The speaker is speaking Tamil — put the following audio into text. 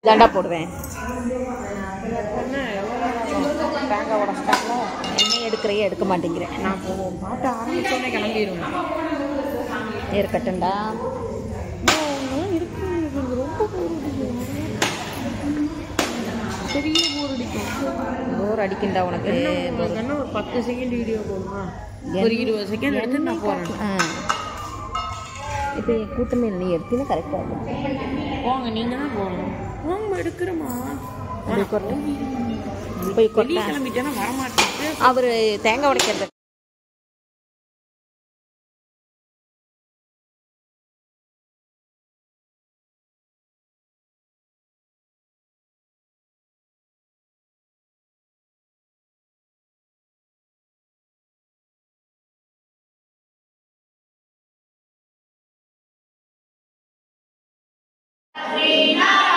தாண்டா போடுவேன். தேங்காய் உடச்சிட்டாங்களோ எண்ணெய் எடுக்கிறையே எடுக்க மாட்டேங்கிறேன். நான் போவோம் பாட்டு ஆரம்பிச்சோன்னே கிளம்பிடுவேன். இருக்கட்டும்டா. இருக்கு ரொம்ப பெரிய போர் அடிக்கும். போர் அடிக்குண்டா உனக்கு. என்ன ஒரு 10 செகண்ட் வீடியோ போடுமா? ஒரு 20 செகண்ட் எடுத்து நான் போகிறேன். இப்போ என் கூட்டமே நீ எடுத்தீங்கன்னா கரெக்டாக இருக்கும். போங்க, நீங்கள் தான் போகணும். போங்க எடுக்கிறோமா? போய் கொட்டி கிளம்பிட்டேன்னா வரமாட்டேன். அவர் தேங்காய் உடைக்கிறது Rina